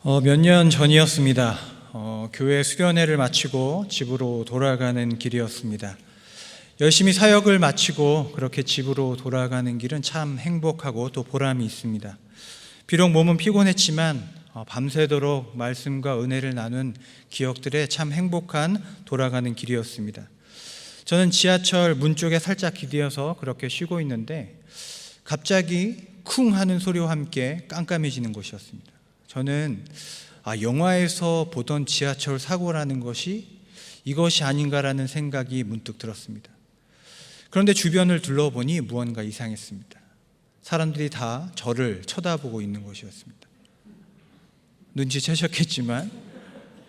몇 년 전이었습니다. 교회 수련회를 마치고 집으로 돌아가는 길이었습니다. 열심히 사역을 마치고 그렇게 집으로 돌아가는 길은 참 행복하고 또 보람이 있습니다. 비록 몸은 피곤했지만 밤새도록 말씀과 은혜를 나눈 기억들에 참 행복한 돌아가는 길이었습니다. 저는 지하철 문 쪽에 살짝 기대어서 그렇게 쉬고 있는데 갑자기 쿵 하는 소리와 함께 깜깜해지는 곳이었습니다. 저는 영화에서 보던 지하철 사고라는 것이 이것이 아닌가라는 생각이 문득 들었습니다. 그런데 주변을 둘러보니 무언가 이상했습니다. 사람들이 다 저를 쳐다보고 있는 것이었습니다. 눈치채셨겠지만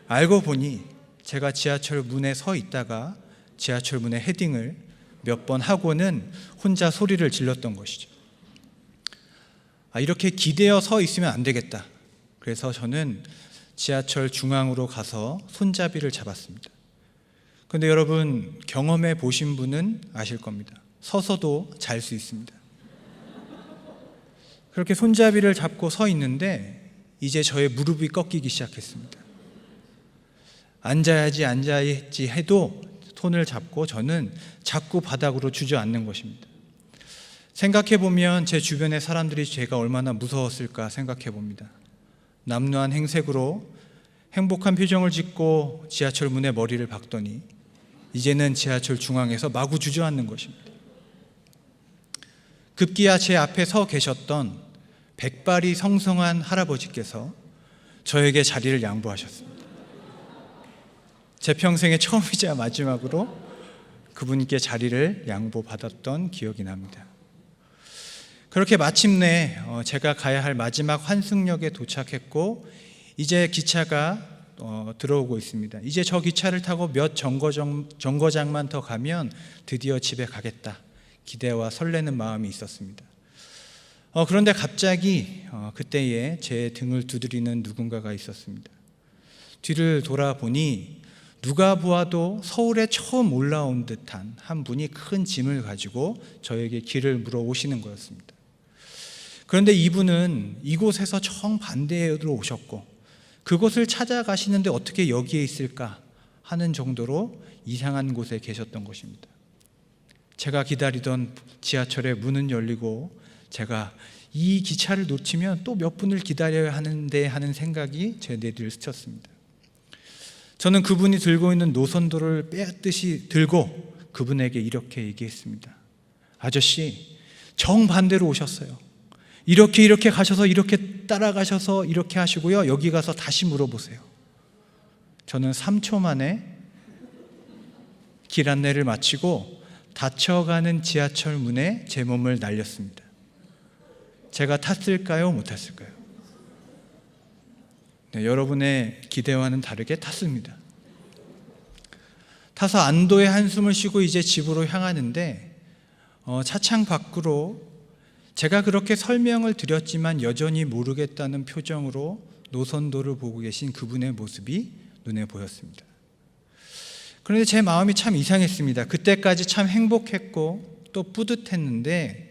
알고 보니 제가 지하철 문에 서 있다가 지하철 문의 헤딩을 몇 번 하고는 혼자 소리를 질렀던 것이죠. 이렇게 기대어 서 있으면 안 되겠다. 그래서 저는 지하철 중앙으로 가서 손잡이를 잡았습니다. 그런데 여러분, 경험해 보신 분은 아실 겁니다. 서서도 잘 수 있습니다. 그렇게 손잡이를 잡고 서 있는데 이제 저의 무릎이 꺾이기 시작했습니다. 앉아야지 해도 손을 잡고 저는 자꾸 바닥으로 주저앉는 것입니다. 생각해보면 제 주변의 사람들이 제가 얼마나 무서웠을까 생각해봅니다. 남루한 행색으로 행복한 표정을 짓고 지하철 문에 머리를 박더니 이제는 지하철 중앙에서 마구 주저앉는 것입니다. 급기야 제 앞에 서 계셨던 백발이 성성한 할아버지께서 저에게 자리를 양보하셨습니다. 제 평생의 처음이자 마지막으로 그분께 자리를 양보받았던 기억이 납니다. 그렇게 마침내 제가 가야 할 마지막 환승역에 도착했고 이제 기차가 들어오고 있습니다. 이제 저 기차를 타고 몇 정거장만 더 가면 드디어 집에 가겠다. 기대와 설레는 마음이 있었습니다. 그런데 갑자기 그때에 제 등을 두드리는 누군가가 있었습니다. 뒤를 돌아보니 누가 보아도 서울에 처음 올라온 듯한 한 분이 큰 짐을 가지고 저에게 길을 물어오시는 거였습니다. 그런데 이분은 이곳에서 정반대로 오셨고 그곳을 찾아가시는데 어떻게 여기에 있을까 하는 정도로 이상한 곳에 계셨던 것입니다. 제가 기다리던 지하철의 문은 열리고 제가 이 기차를 놓치면 또 몇 분을 기다려야 하는데 하는 생각이 제 뇌리를 스쳤습니다. 저는 그분이 들고 있는 노선도를 빼앗듯이 들고 그분에게 이렇게 얘기했습니다. 아저씨, 정반대로 오셨어요. 이렇게 가셔서 이렇게 따라가셔서 이렇게 하시고요. 여기 가서 다시 물어보세요. 저는 3초 만에 길 안내를 마치고 닫혀가는 지하철 문에 제 몸을 날렸습니다. 제가 탔을까요? 못 탔을까요? 네, 여러분의 기대와는 다르게 탔습니다. 타서 안도의 한숨을 쉬고 이제 집으로 향하는데 차창 밖으로 제가 그렇게 설명을 드렸지만 여전히 모르겠다는 표정으로 노선도를 보고 계신 그분의 모습이 눈에 보였습니다. 그런데 제 마음이 참 이상했습니다. 그때까지 참 행복했고 또 뿌듯했는데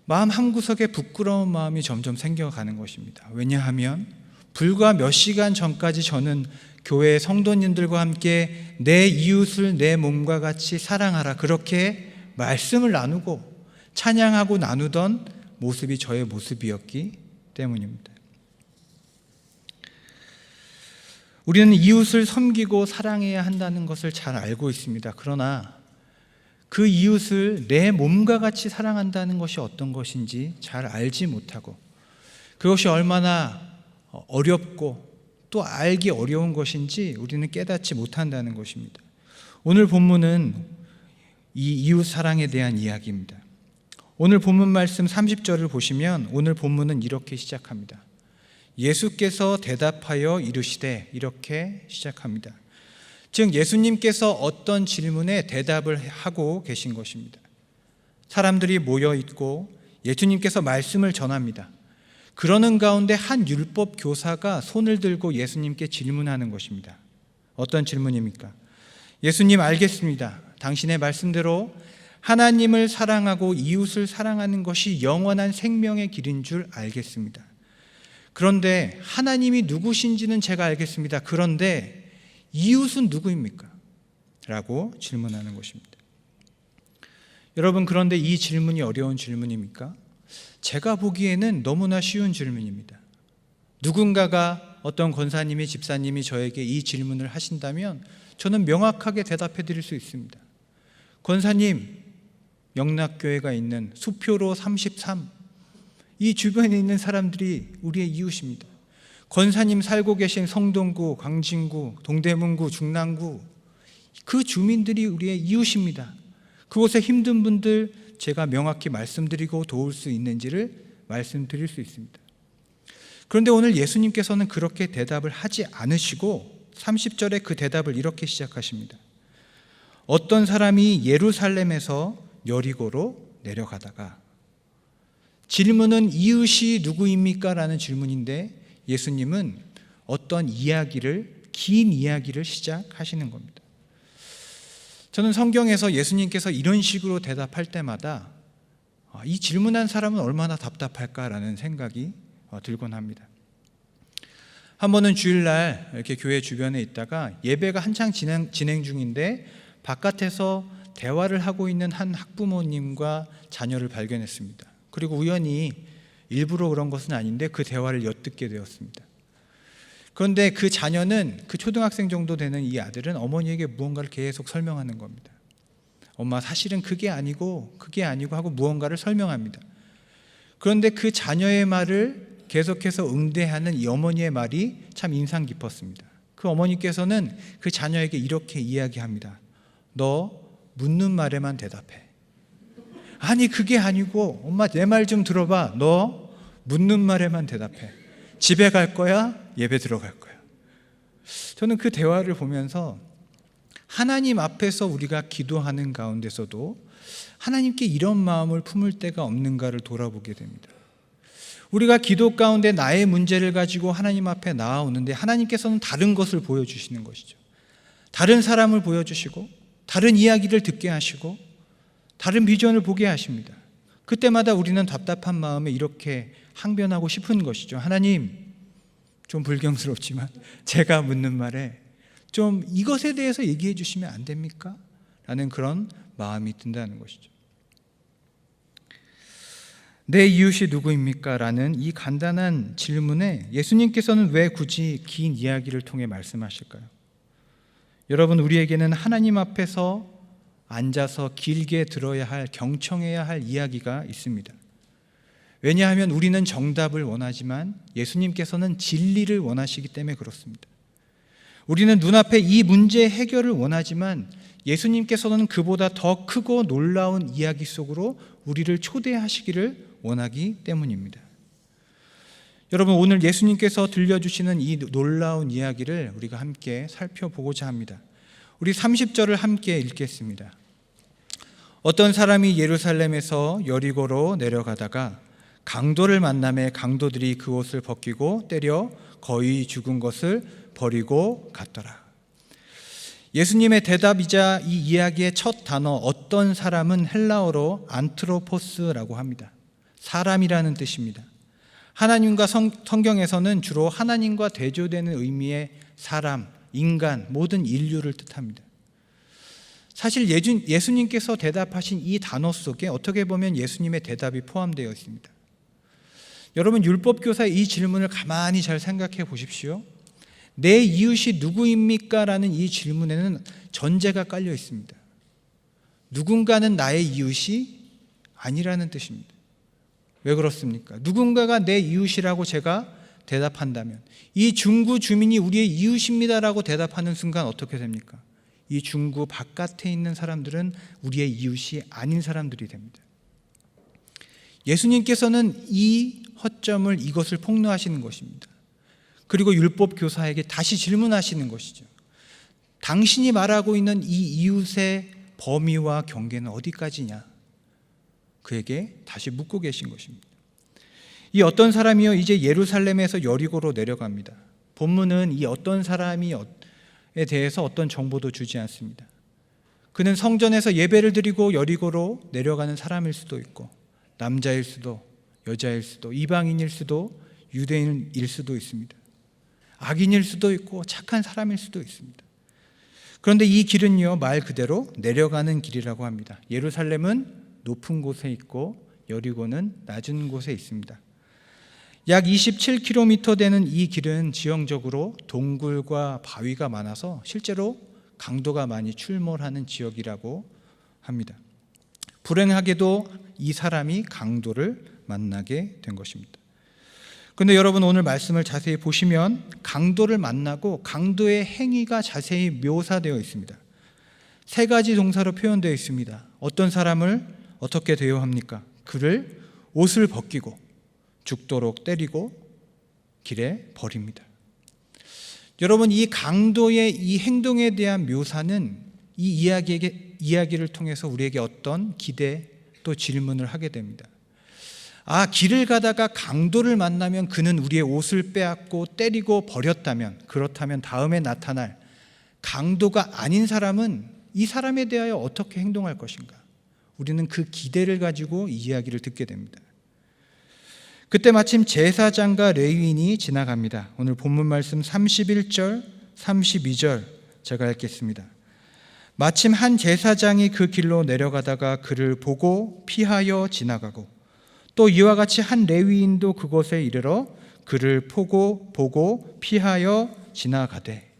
마음 한구석에 부끄러운 마음이 점점 생겨가는 것입니다. 왜냐하면 불과 몇 시간 전까지 저는 교회 성도님들과 함께 내 이웃을 내 몸과 같이 사랑하라 그렇게 말씀을 나누고 찬양하고 나누던 모습이 저의 모습이었기 때문입니다. 우리는 이웃을 섬기고 사랑해야 한다는 것을 잘 알고 있습니다. 그러나 그 이웃을 내 몸과 같이 사랑한다는 것이 어떤 것인지 잘 알지 못하고 그것이 얼마나 어렵고 또 알기 어려운 것인지 우리는 깨닫지 못한다는 것입니다. 오늘 본문은 이 이웃 사랑에 대한 이야기입니다. 오늘 본문 말씀 30절을 보시면 오늘 본문은 이렇게 시작합니다. 예수께서 대답하여 이르시되 이렇게 시작합니다. 즉 예수님께서 어떤 질문에 대답을 하고 계신 것입니다. 사람들이 모여 있고 예수님께서 말씀을 전합니다. 그러는 가운데 한 율법 교사가 손을 들고 예수님께 질문하는 것입니다. 어떤 질문입니까? 예수님, 알겠습니다. 당신의 말씀대로 하나님을 사랑하고 이웃을 사랑하는 것이 영원한 생명의 길인 줄 알겠습니다. 그런데 하나님이 누구신지는 제가 알겠습니다. 그런데 이웃은 누구입니까? 라고 질문하는 것입니다. 여러분, 그런데 이 질문이 어려운 질문입니까? 제가 보기에는 너무나 쉬운 질문입니다. 누군가가, 어떤 권사님이, 집사님이 저에게 이 질문을 하신다면 저는 명확하게 대답해 드릴 수 있습니다. 권사님, 영락교회가 있는 수표로 33, 이 주변에 있는 사람들이 우리의 이웃입니다. 권사님 살고 계신 성동구, 광진구, 동대문구, 중랑구, 그 주민들이 우리의 이웃입니다. 그곳에 힘든 분들 제가 명확히 말씀드리고 도울 수 있는지를 말씀드릴 수 있습니다. 그런데 오늘 예수님께서는 그렇게 대답을 하지 않으시고 30절에 그 대답을 이렇게 시작하십니다. 어떤 사람이 예루살렘에서 여리고로 내려가다가, 질문은 이웃이 누구입니까? 라는 질문인데 예수님은 어떤 이야기를, 긴 이야기를 시작하시는 겁니다. 저는 성경에서 예수님께서 이런 식으로 대답할 때마다 이 질문한 사람은 얼마나 답답할까라는 생각이 들곤 합니다. 한 번은 주일날 이렇게 교회 주변에 있다가 예배가 한창 진행 중인데 바깥에서 대화를 하고 있는 한 학부모님과 자녀를 발견했습니다. 그리고 우연히, 일부러 그런 것은 아닌데 그 대화를 엿듣게 되었습니다. 그런데 그 자녀는, 그 초등학생 정도 되는 이 아들은 어머니에게 무언가를 계속 설명하는 겁니다. 엄마, 사실은 그게 아니고 하고 무언가를 설명합니다. 그런데 그 자녀의 말을 계속해서 응대하는 이 어머니의 말이 참 인상 깊었습니다. 그 어머니께서는 그 자녀에게 이렇게 이야기합니다. 너 묻는 말에만 대답해. 아니, 그게 아니고, 엄마 내 말 좀 들어봐. 너 묻는 말에만 대답해. 집에 갈 거야? 예배 들어갈 거야? 저는 그 대화를 보면서 하나님 앞에서 우리가 기도하는 가운데서도 하나님께 이런 마음을 품을 때가 없는가를 돌아보게 됩니다. 우리가 기도 가운데 나의 문제를 가지고 하나님 앞에 나아오는데 하나님께서는 다른 것을 보여주시는 것이죠. 다른 사람을 보여주시고, 다른 이야기를 듣게 하시고, 다른 비전을 보게 하십니다. 그때마다 우리는 답답한 마음에 이렇게 항변하고 싶은 것이죠. 하나님, 좀 불경스럽지만 제가 묻는 말에 좀 이것에 대해서 얘기해 주시면 안 됩니까? 라는 그런 마음이 든다는 것이죠. 내 이웃이 누구입니까? 라는 이 간단한 질문에 예수님께서는 왜 굳이 긴 이야기를 통해 말씀하실까요? 여러분, 우리에게는 하나님 앞에서 앉아서 길게 들어야 할, 경청해야 할 이야기가 있습니다. 왜냐하면 우리는 정답을 원하지만 예수님께서는 진리를 원하시기 때문에 그렇습니다. 우리는 눈앞에 이 문제 해결을 원하지만 예수님께서는 그보다 더 크고 놀라운 이야기 속으로 우리를 초대하시기를 원하기 때문입니다. 여러분, 오늘 예수님께서 들려주시는 이 놀라운 이야기를 우리가 함께 살펴보고자 합니다. 우리 30절을 함께 읽겠습니다. 어떤 사람이 예루살렘에서 여리고로 내려가다가 강도를 만나매 강도들이 그 옷을 벗기고 때려 거의 죽은 것을 버리고 갔더라. 예수님의 대답이자 이 이야기의 첫 단어 어떤 사람은 헬라어로 안트로포스라고 합니다. 사람이라는 뜻입니다. 하나님과 성경에서는 주로 하나님과 대조되는 의미의 사람, 인간, 모든 인류를 뜻합니다. 사실 예수님께서 대답하신 이 단어 속에 어떻게 보면 예수님의 대답이 포함되어 있습니다. 여러분, 율법교사의 이 질문을 가만히 잘 생각해 보십시오. 내 이웃이 누구입니까? 라는 이 질문에는 전제가 깔려 있습니다. 누군가는 나의 이웃이 아니라는 뜻입니다. 왜 그렇습니까? 누군가가 내 이웃이라고 제가 대답한다면, 이 중구 주민이 우리의 이웃입니다라고 대답하는 순간 어떻게 됩니까? 이 중구 바깥에 있는 사람들은 우리의 이웃이 아닌 사람들이 됩니다. 예수님께서는 이 허점을, 이것을 폭로하시는 것입니다. 그리고 율법 교사에게 다시 질문하시는 것이죠. 당신이 말하고 있는 이 이웃의 범위와 경계는 어디까지냐? 그에게 다시 묻고 계신 것입니다. 이 어떤 사람이요, 이제 예루살렘에서 여리고로 내려갑니다. 본문은 이 어떤 사람이에 대해서 어떤 정보도 주지 않습니다. 그는 성전에서 예배를 드리고 여리고로 내려가는 사람일 수도 있고, 남자일 수도, 여자일 수도, 이방인일 수도, 유대인일 수도 있습니다. 악인일 수도 있고 착한 사람일 수도 있습니다. 그런데 이 길은요, 말 그대로 내려가는 길이라고 합니다. 예루살렘은 높은 곳에 있고 여리고는 낮은 곳에 있습니다. 약 27km 되는 이 길은 지형적으로 동굴과 바위가 많아서 실제로 강도가 많이 출몰하는 지역이라고 합니다. 불행하게도 이 사람이 강도를 만나게 된 것입니다. 그런데 여러분, 오늘 말씀을 자세히 보시면 강도를 만나고 강도의 행위가 자세히 묘사되어 있습니다. 세 가지 동사로 표현되어 있습니다. 어떤 사람을 어떻게 대우합니까? 그를 옷을 벗기고 죽도록 때리고 길에 버립니다. 여러분, 이 강도의 이 행동에 대한 묘사는 이 이야기를 통해서 우리에게 어떤 기대 또 질문을 하게 됩니다. 길을 가다가 강도를 만나면 그는 우리의 옷을 빼앗고 때리고 버렸다면, 그렇다면 다음에 나타날 강도가 아닌 사람은 이 사람에 대하여 어떻게 행동할 것인가? 우리는 그 기대를 가지고 이 이야기를 듣게 됩니다. 그때 마침 제사장과 레위인이 지나갑니다. 오늘 본문 말씀 31절, 32절 제가 읽겠습니다. 마침 한 제사장이 그 길로 내려가다가 그를 보고 피하여 지나가고, 또 이와 같이 한 레위인도 그곳에 이르러 그를 보고 피하여 지나가되,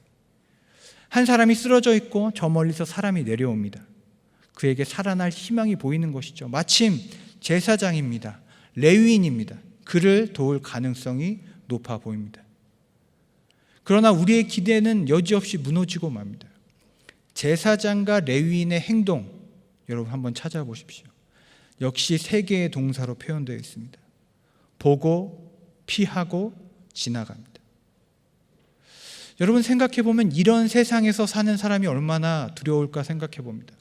한 사람이 쓰러져 있고 저 멀리서 사람이 내려옵니다. 그에게 살아날 희망이 보이는 것이죠. 마침 제사장입니다. 레위인입니다. 그를 도울 가능성이 높아 보입니다. 그러나 우리의 기대는 여지없이 무너지고 맙니다. 제사장과 레위인의 행동, 여러분 한번 찾아보십시오. 역시 세 개의 동사로 표현되어 있습니다. 보고, 피하고, 지나갑니다. 여러분, 생각해 보면 이런 세상에서 사는 사람이 얼마나 두려울까 생각해 봅니다.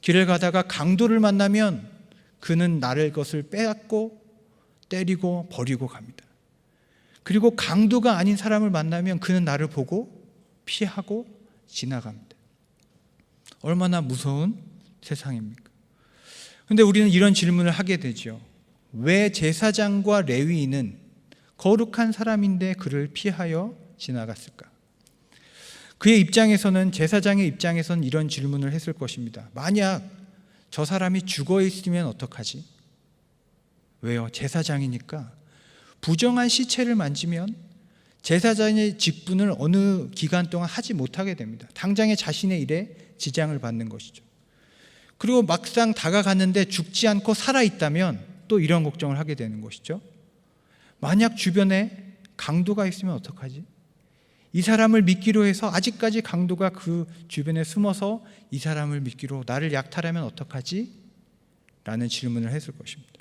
길을 가다가 강도를 만나면 그는 나를 것을 빼앗고 때리고 버리고 갑니다. 그리고 강도가 아닌 사람을 만나면 그는 나를 보고 피하고 지나갑니다. 얼마나 무서운 세상입니까? 그런데 우리는 이런 질문을 하게 되죠. 왜 제사장과 레위인은 거룩한 사람인데 그를 피하여 지나갔을까? 그의 입장에서는, 제사장의 입장에서는 이런 질문을 했을 것입니다. 만약 저 사람이 죽어 있으면 어떡하지? 왜요? 제사장이니까 부정한 시체를 만지면 제사장의 직분을 어느 기간 동안 하지 못하게 됩니다. 당장의 자신의 일에 지장을 받는 것이죠. 그리고 막상 다가갔는데 죽지 않고 살아있다면 또 이런 걱정을 하게 되는 것이죠. 만약 주변에 강도가 있으면 어떡하지? 이 사람을 믿기로 해서 아직까지 강도가 그 주변에 숨어서 이 사람을 믿기로 나를 약탈하면 어떡하지? 라는 질문을 했을 것입니다.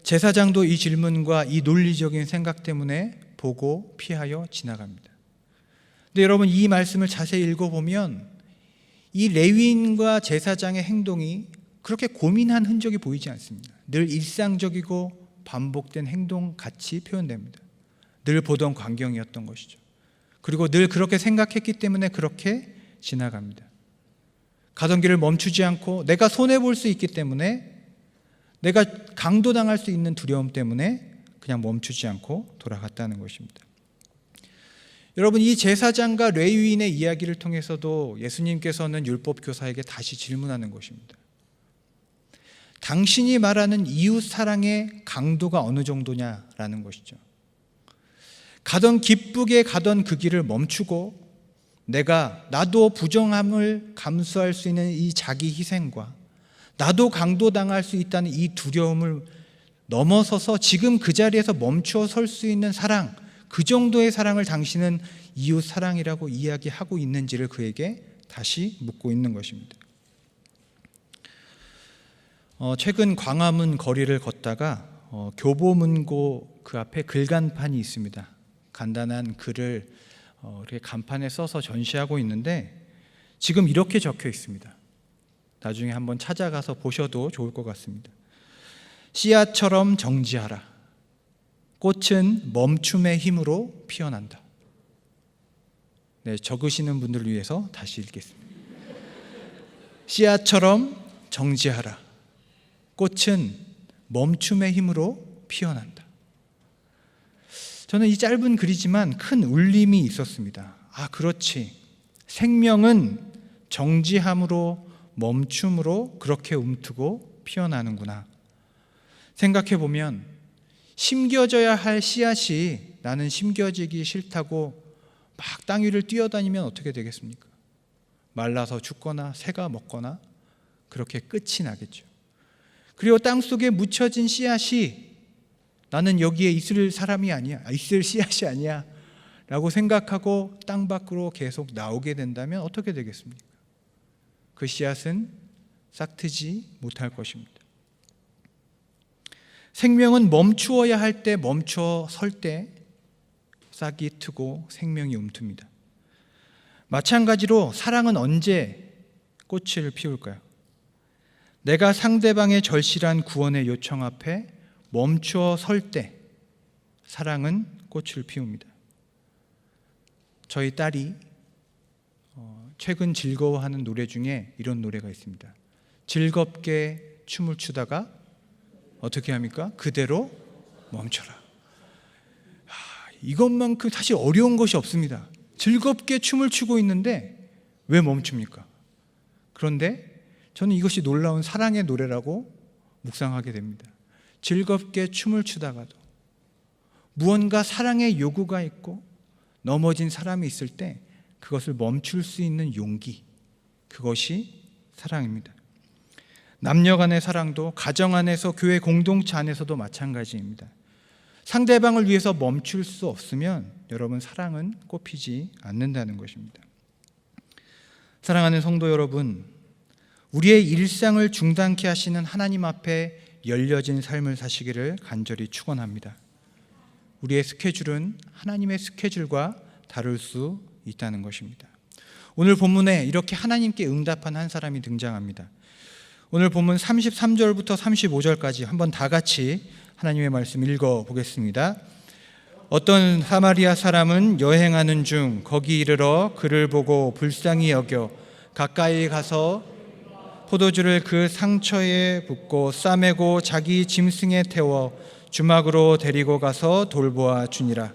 제사장도 이 질문과 이 논리적인 생각 때문에 보고 피하여 지나갑니다. 근데 여러분, 이 말씀을 자세히 읽어보면 이 레위인과 제사장의 행동이 그렇게 고민한 흔적이 보이지 않습니다. 늘 일상적이고 반복된 행동 같이 표현됩니다. 늘 보던 광경이었던 것이죠. 그리고 늘 그렇게 생각했기 때문에 그렇게 지나갑니다. 가던 길을 멈추지 않고 내가 손해볼 수 있기 때문에, 내가 강도당할 수 있는 두려움 때문에 그냥 멈추지 않고 돌아갔다는 것입니다. 여러분, 이 제사장과 레위인의 이야기를 통해서도 예수님께서는 율법교사에게 다시 질문하는 것입니다. 당신이 말하는 이웃 사랑의 강도가 어느 정도냐라는 것이죠. 가던 기쁘게 가던 그 길을 멈추고 나도 부정함을 감수할 수 있는 이 자기 희생과 나도 강도당할 수 있다는 이 두려움을 넘어서서 지금 그 자리에서 멈추어 설 수 있는 사랑, 그 정도의 사랑을 당신은 이웃 사랑이라고 이야기하고 있는지를 그에게 다시 묻고 있는 것입니다. 최근 광화문 거리를 걷다가 교보문고 그 앞에 글간판이 있습니다. 간단한 글을 이렇게 간판에 써서 전시하고 있는데 지금 이렇게 적혀 있습니다. 나중에 한번 찾아가서 보셔도 좋을 것 같습니다. 씨앗처럼 정지하라. 꽃은 멈춤의 힘으로 피어난다. 네, 적으시는 분들을 위해서 다시 읽겠습니다. 씨앗처럼 정지하라. 꽃은 멈춤의 힘으로 피어난다. 저는 이 짧은 글이지만 큰 울림이 있었습니다. 아, 그렇지. 생명은 정지함으로 멈춤으로 그렇게 움트고 피어나는구나. 생각해보면 심겨져야 할 씨앗이 나는 심겨지기 싫다고 막 땅 위를 뛰어다니면 어떻게 되겠습니까? 말라서 죽거나 새가 먹거나 그렇게 끝이 나겠죠. 그리고 땅속에 묻혀진 씨앗이 나는 여기에 있을 사람이 아니야, 있을 씨앗이 아니야 라고 생각하고 땅 밖으로 계속 나오게 된다면 어떻게 되겠습니까? 그 씨앗은 싹트지 못할 것입니다. 생명은 멈추어야 할 때 멈춰 설 때 싹이 트고 생명이 움툽니다. 마찬가지로 사랑은 언제 꽃을 피울까요? 내가 상대방의 절실한 구원의 요청 앞에 멈추어 설 때 사랑은 꽃을 피웁니다. 저희 딸이 최근 즐거워하는 노래 중에 이런 노래가 있습니다. 즐겁게 춤을 추다가 어떻게 합니까? 그대로 멈춰라. 이것만큼 사실 어려운 것이 없습니다. 즐겁게 춤을 추고 있는데 왜 멈춥니까? 그런데 저는 이것이 놀라운 사랑의 노래라고 묵상하게 됩니다. 즐겁게 춤을 추다가도 무언가 사랑의 요구가 있고 넘어진 사람이 있을 때 그것을 멈출 수 있는 용기, 그것이 사랑입니다. 남녀 간의 사랑도 가정 안에서 교회 공동체 안에서도 마찬가지입니다. 상대방을 위해서 멈출 수 없으면 여러분 사랑은 꽃피지 않는다는 것입니다. 사랑하는 성도 여러분, 우리의 일상을 중단케 하시는 하나님 앞에 열려진 삶을 사시기를 간절히 축원합니다. 우리의 스케줄은 하나님의 스케줄과 다를 수 있다는 것입니다. 오늘 본문에 이렇게 하나님께 응답한 한 사람이 등장합니다. 오늘 본문 33절부터 35절까지 한번 다 같이 하나님의 말씀 읽어보겠습니다. 어떤 사마리아 사람은 여행하는 중 거기 이르러 그를 보고 불쌍히 여겨 가까이 가서 포도주를 그 상처에 붓고 싸매고 자기 짐승에 태워 주막으로 데리고 가서 돌보아 주니라.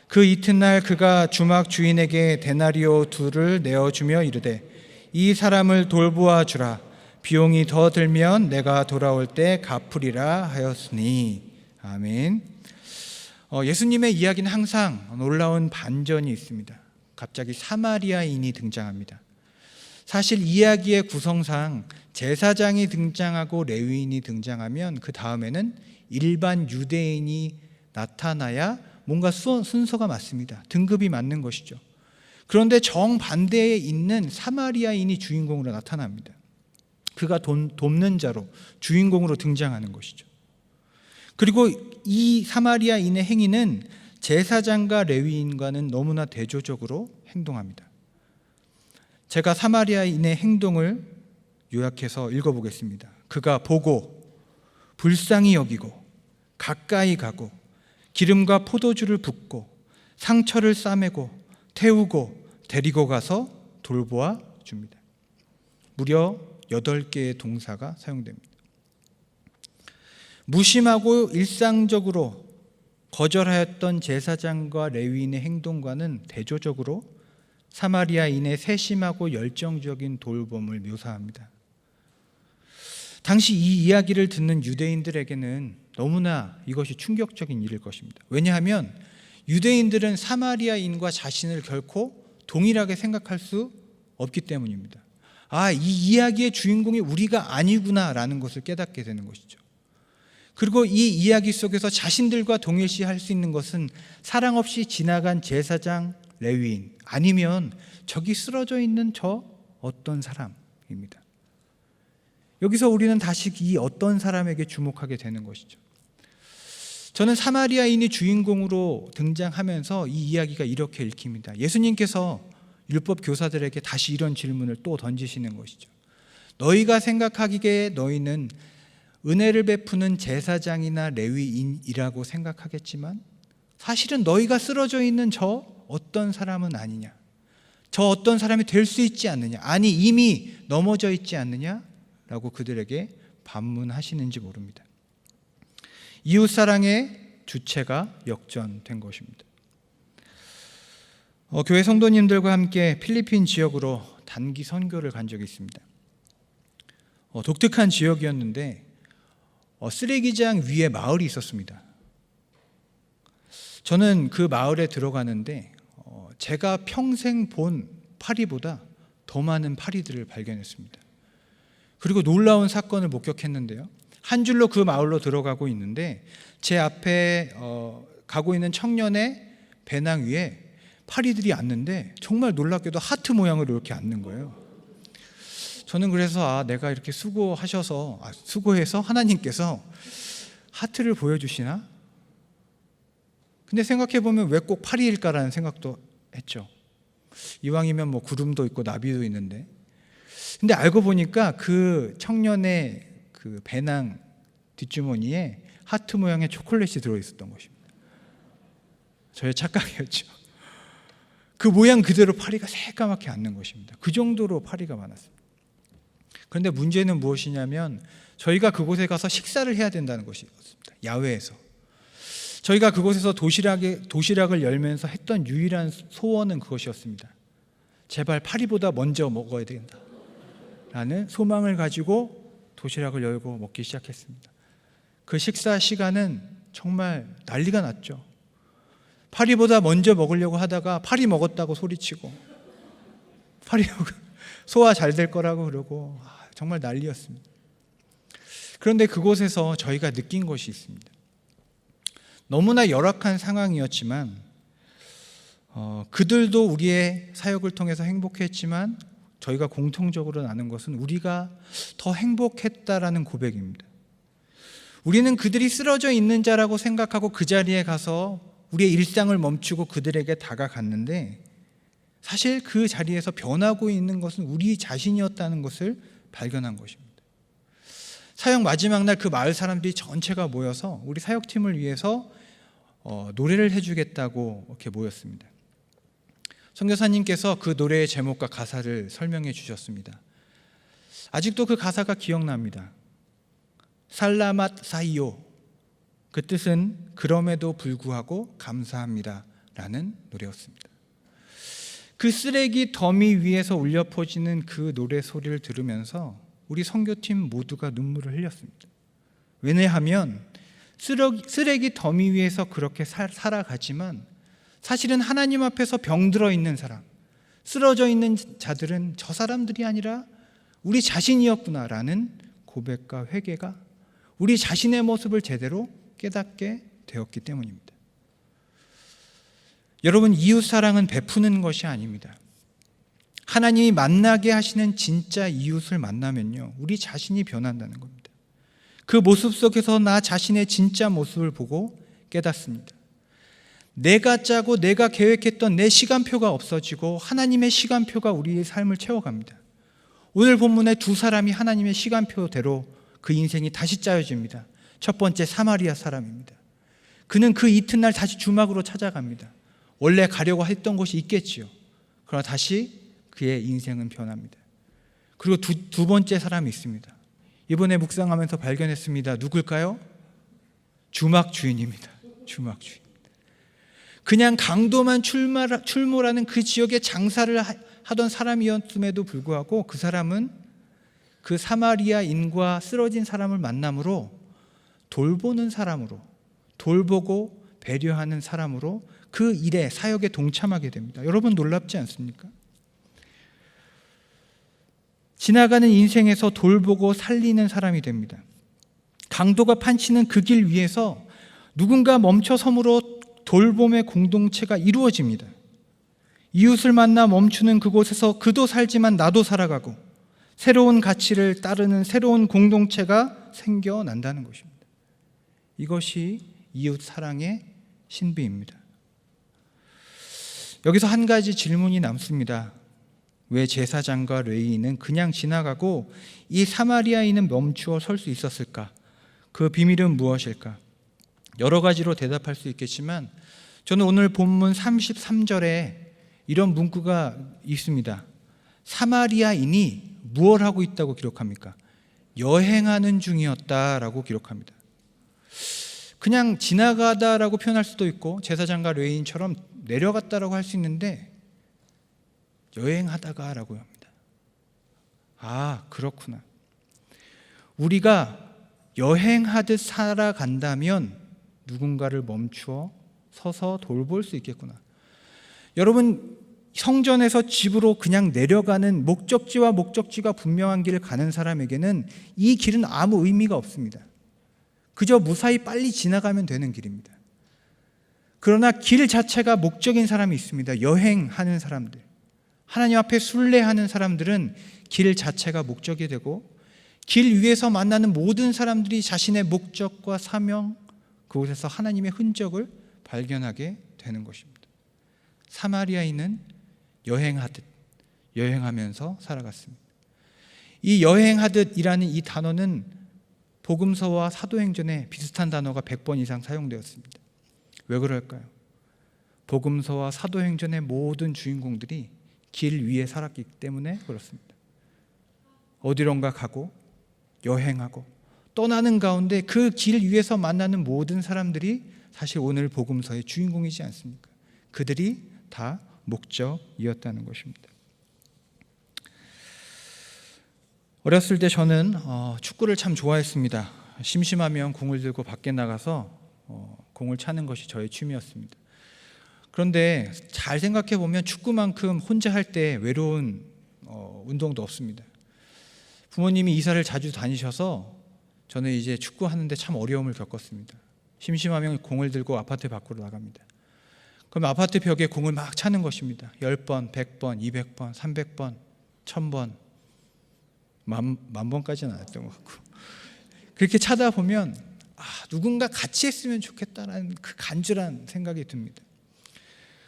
그 이튿날 그가 주막 주인에게 데나리오 2를 내어주며 이르되 이 사람을 돌보아 주라. 비용이 더 들면 내가 돌아올 때 갚으리라 하였으니. 아멘. 예수님의 이야기는 항상 놀라운 반전이 있습니다. 갑자기 사마리아인이 등장합니다. 사실 이야기의 구성상 제사장이 등장하고 레위인이 등장하면 그 다음에는 일반 유대인이 나타나야 뭔가 순서가 맞습니다. 등급이 맞는 것이죠. 그런데 정반대에 있는 사마리아인이 주인공으로 나타납니다. 그가 돕는 자로 주인공으로 등장하는 것이죠. 그리고 이 사마리아인의 행위는 제사장과 레위인과는 너무나 대조적으로 행동합니다. 제가 사마리아인의 행동을 요약해서 읽어보겠습니다. 그가 보고 불쌍히 여기고 가까이 가고 기름과 포도주를 붓고 상처를 싸매고 태우고 데리고 가서 돌보아 줍니다. 무려 8개의 동사가 사용됩니다. 무심하고 일상적으로 거절하였던 제사장과 레위인의 행동과는 대조적으로 사마리아인의 세심하고 열정적인 돌봄을 묘사합니다. 당시 이 이야기를 듣는 유대인들에게는 너무나 이것이 충격적인 일일 것입니다. 왜냐하면 유대인들은 사마리아인과 자신을 결코 동일하게 생각할 수 없기 때문입니다. 이 이야기의 주인공이 우리가 아니구나라는 것을 깨닫게 되는 것이죠. 그리고 이 이야기 속에서 자신들과 동일시할 수 있는 것은 사랑 없이 지나간 제사장, 레위인, 아니면 저기 쓰러져 있는 저 어떤 사람입니다. 여기서 우리는 다시 이 어떤 사람에게 주목하게 되는 것이죠. 저는 사마리아인이 주인공으로 등장하면서 이 이야기가 이렇게 읽힙니다. 예수님께서 율법 교사들에게 다시 이런 질문을 또 던지시는 것이죠. 너희가 생각하기에 너희는 은혜를 베푸는 제사장이나 레위인이라고 생각하겠지만 사실은 너희가 쓰러져 있는 저 어떤 사람은 아니냐, 저 어떤 사람이 될 수 있지 않느냐, 아니 이미 넘어져 있지 않느냐라고 그들에게 반문하시는지 모릅니다. 이웃사랑의 주체가 역전된 것입니다. 교회 성도님들과 함께 필리핀 지역으로 단기 선교를 간 적이 있습니다. 독특한 지역이었는데 쓰레기장 위에 마을이 있었습니다. 저는 그 마을에 들어가는데 제가 평생 본 파리보다 더 많은 파리들을 발견했습니다. 그리고 놀라운 사건을 목격했는데요. 한 줄로 그 마을로 들어가고 있는데 제 앞에 가고 있는 청년의 배낭 위에 파리들이 앉는데 정말 놀랍게도 하트 모양으로 이렇게 앉는 거예요. 저는 그래서 내가 이렇게 수고해서 하나님께서 하트를 보여주시나? 근데 생각해보면 왜 꼭 파리일까라는 생각도 했죠. 이왕이면 뭐 구름도 있고 나비도 있는데. 근데 알고 보니까 그 청년의 그 배낭 뒷주머니에 하트 모양의 초콜릿이 들어있었던 것입니다. 저의 착각이었죠. 그 모양 그대로 파리가 새까맣게 앉는 것입니다. 그 정도로 파리가 많았습니다. 그런데 문제는 무엇이냐면 저희가 그곳에 가서 식사를 해야 된다는 것이었습니다. 야외에서. 저희가 그곳에서 도시락을 열면서 했던 유일한 소원은 그것이었습니다. 제발 파리보다 먼저 먹어야 된다 라는 소망을 가지고 도시락을 열고 먹기 시작했습니다. 그 식사 시간은 정말 난리가 났죠. 파리보다 먼저 먹으려고 하다가 파리 먹었다고 소리치고 파리 소화 잘 될 거라고 그러고 정말 난리였습니다. 그런데 그곳에서 저희가 느낀 것이 있습니다. 너무나 열악한 상황이었지만 그들도 우리의 사역을 통해서 행복했지만 저희가 공통적으로 나눈 것은 우리가 더 행복했다라는 고백입니다. 우리는 그들이 쓰러져 있는 자라고 생각하고 그 자리에 가서 우리의 일상을 멈추고 그들에게 다가갔는데 사실 그 자리에서 변하고 있는 것은 우리 자신이었다는 것을 발견한 것입니다. 사역 마지막 날 그 마을 사람들이 전체가 모여서 우리 사역팀을 위해서 노래를 해주겠다고 이렇게 모였습니다. 선교사님께서 그 노래의 제목과 가사를 설명해 주셨습니다. 아직도 그 가사가 기억납니다. 살라맛 사이오, 그 뜻은 그럼에도 불구하고 감사합니다 라는 노래였습니다. 그 쓰레기 더미 위에서 울려 퍼지는 그 노래 소리를 들으면서 우리 선교팀 모두가 눈물을 흘렸습니다. 왜냐하면 쓰레기 더미 위에서 그렇게 살아가지만 사실은 하나님 앞에서 병들어 있는 사람, 쓰러져 있는 자들은 저 사람들이 아니라 우리 자신이었구나라는 고백과 회개가 우리 자신의 모습을 제대로 깨닫게 되었기 때문입니다. 여러분, 이웃사랑은 베푸는 것이 아닙니다. 하나님이 만나게 하시는 진짜 이웃을 만나면요, 우리 자신이 변한다는 겁니다. 그 모습 속에서 나 자신의 진짜 모습을 보고 깨닫습니다. 내가 짜고 내가 계획했던 내 시간표가 없어지고 하나님의 시간표가 우리의 삶을 채워갑니다. 오늘 본문에 두 사람이 하나님의 시간표대로 그 인생이 다시 짜여집니다. 첫 번째 사마리아 사람입니다. 그는 그 이튿날 다시 주막으로 찾아갑니다. 원래 가려고 했던 곳이 있겠지요. 그러나 다시 그의 인생은 변합니다. 그리고 두 번째 사람이 있습니다. 이번에 묵상하면서 발견했습니다. 누굴까요? 주막 주인입니다. 주막 주인. 그냥 강도만 출몰하는 그 지역에 장사를 하던 사람이었음에도 불구하고 그 사람은 그 사마리아인과 쓰러진 사람을 만남으로 돌보는 사람으로, 돌보고 배려하는 사람으로 그 일에 사역에 동참하게 됩니다. 여러분, 놀랍지 않습니까? 지나가는 인생에서 돌보고 살리는 사람이 됩니다. 강도가 판치는 그 길 위에서 누군가 멈춰 섬으로 돌봄의 공동체가 이루어집니다. 이웃을 만나 멈추는 그곳에서 그도 살지만 나도 살아가고 새로운 가치를 따르는 새로운 공동체가 생겨난다는 것입니다. 이것이 이웃 사랑의 신비입니다. 여기서 한 가지 질문이 남습니다. 왜 제사장과 레위인은 그냥 지나가고 이 사마리아인은 멈추어 설 수 있었을까? 그 비밀은 무엇일까? 여러 가지로 대답할 수 있겠지만 저는 오늘 본문 33절에 이런 문구가 있습니다. 사마리아인이 무엇을 하고 있다고 기록합니까? 여행하는 중이었다라고 기록합니다. 그냥 지나가다라고 표현할 수도 있고 제사장과 레위인처럼 내려갔다라고 할 수 있는데 여행하다가라고 합니다. 아, 그렇구나. 우리가 여행하듯 살아간다면 누군가를 멈추어 서서 돌볼 수 있겠구나. 여러분, 성전에서 집으로 그냥 내려가는 목적지가 분명한 길을 가는 사람에게는 이 길은 아무 의미가 없습니다. 그저 무사히 빨리 지나가면 되는 길입니다. 그러나 길 자체가 목적인 사람이 있습니다. 여행하는 사람들, 하나님 앞에 순례하는 사람들은 길 자체가 목적이 되고 길 위에서 만나는 모든 사람들이 자신의 목적과 사명, 그곳에서 하나님의 흔적을 발견하게 되는 것입니다. 사마리아인은 여행하면서 살아갔습니다. 이 여행하듯이라는 이 단어는 복음서와 사도행전에 비슷한 단어가 100번 이상 사용되었습니다. 왜 그럴까요? 복음서와 사도행전의 모든 주인공들이 길 위에 살았기 때문에 그렇습니다. 어디론가 가고 여행하고 떠나는 가운데 그 길 위에서 만나는 모든 사람들이 사실 오늘 복음서의 주인공이지 않습니까? 그들이 다 목적이었다는 것입니다. 어렸을 때 저는 축구를 참 좋아했습니다. 심심하면 공을 들고 밖에 나가서 공을 차는 것이 저의 취미였습니다. 그런데 잘 생각해 보면 축구만큼 혼자 할 때 외로운 운동도 없습니다. 부모님이 이사를 자주 다니셔서 저는 이제 축구하는데 참 어려움을 겪었습니다. 심심하면 공을 들고 아파트 밖으로 나갑니다. 그럼 아파트 벽에 공을 막 차는 것입니다. 10번, 100번, 200번, 300번, 1000번, 만 번까지는 안 했던 것 같고, 그렇게 차다 보면 누군가 같이 했으면 좋겠다라는 그 간절한 생각이 듭니다.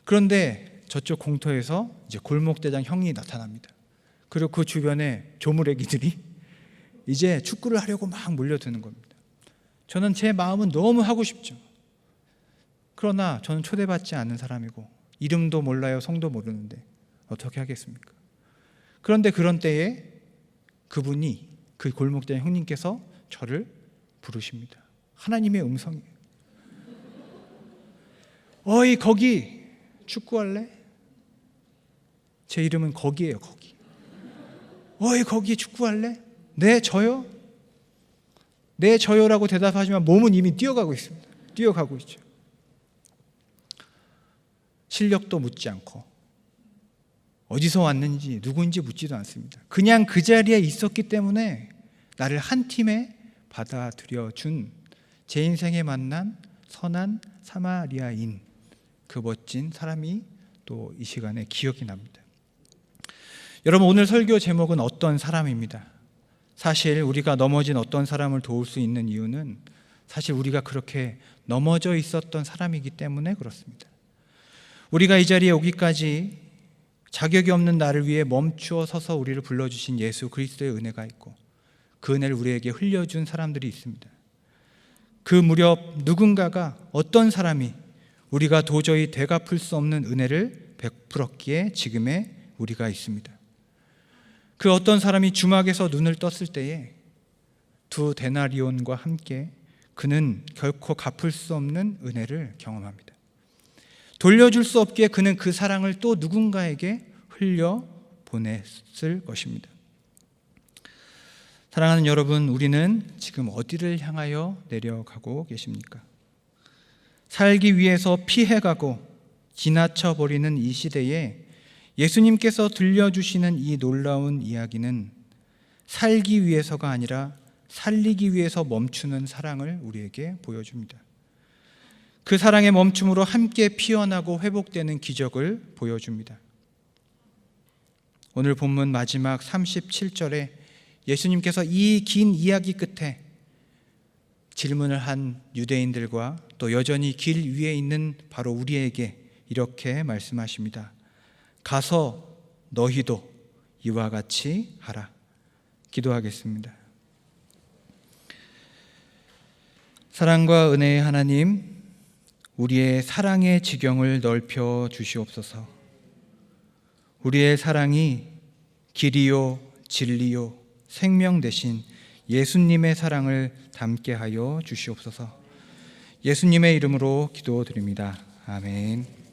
그런데 저쪽 공터에서 이제 골목대장 형이 나타납니다. 그리고 그 주변에 조물애기들이 이제 축구를 하려고 막 몰려드는 겁니다. 저는 제 마음은 너무 하고 싶죠. 그러나 저는 초대받지 않은 사람이고 이름도 몰라요, 성도 모르는데 어떻게 하겠습니까? 그런데 그런 때에 그분이, 그 골목대장 형님께서 저를 부르십니다. 하나님의 음성이에요. 어이, 거기 축구할래? 제 이름은 거기예요, 거기. 어이, 거기 축구할래? 네, 저요? 네, 저요라고 대답하지만 몸은 이미 뛰어가고 있습니다. 뛰어가고 있죠. 실력도 묻지 않고 어디서 왔는지 누구인지 묻지도 않습니다. 그냥 그 자리에 있었기 때문에 나를 한 팀에 받아들여 준 제 인생에 만난 선한 사마리아인, 그 멋진 사람이 또 이 시간에 기억이 납니다. 여러분, 오늘 설교 제목은 어떤 사람입니다. 사실 우리가 넘어진 어떤 사람을 도울 수 있는 이유는 사실 우리가 그렇게 넘어져 있었던 사람이기 때문에 그렇습니다. 우리가 이 자리에 오기까지 자격이 없는 나를 위해 멈추어 서서 우리를 불러주신 예수 그리스도의 은혜가 있고 그 은혜를 우리에게 흘려준 사람들이 있습니다. 그 무렵 누군가가, 어떤 사람이 우리가 도저히 되갚을 수 없는 은혜를 베풀었기에 지금의 우리가 있습니다. 그 어떤 사람이 주막에서 눈을 떴을 때에 2 데나리온과 함께 그는 결코 갚을 수 없는 은혜를 경험합니다. 돌려줄 수 없기에 그는 그 사랑을 또 누군가에게 흘려보냈을 것입니다. 사랑하는 여러분, 우리는 지금 어디를 향하여 내려가고 계십니까? 살기 위해서 피해가고 지나쳐버리는 이 시대에 예수님께서 들려주시는 이 놀라운 이야기는 살기 위해서가 아니라 살리기 위해서 멈추는 사랑을 우리에게 보여줍니다. 그 사랑의 멈춤으로 함께 피어나고 회복되는 기적을 보여줍니다. 오늘 본문 마지막 37절에 예수님께서 이 긴 이야기 끝에 질문을 한 유대인들과 또 여전히 길 위에 있는 바로 우리에게 이렇게 말씀하십니다. 가서 너희도 이와 같이 하라. 기도하겠습니다. 사랑과 은혜의 하나님, 우리의 사랑의 지경을 넓혀 주시옵소서. 우리의 사랑이 길이요 진리요 생명 되신 예수님의 사랑을 담게 하여 주시옵소서. 예수님의 이름으로 기도드립니다. 아멘.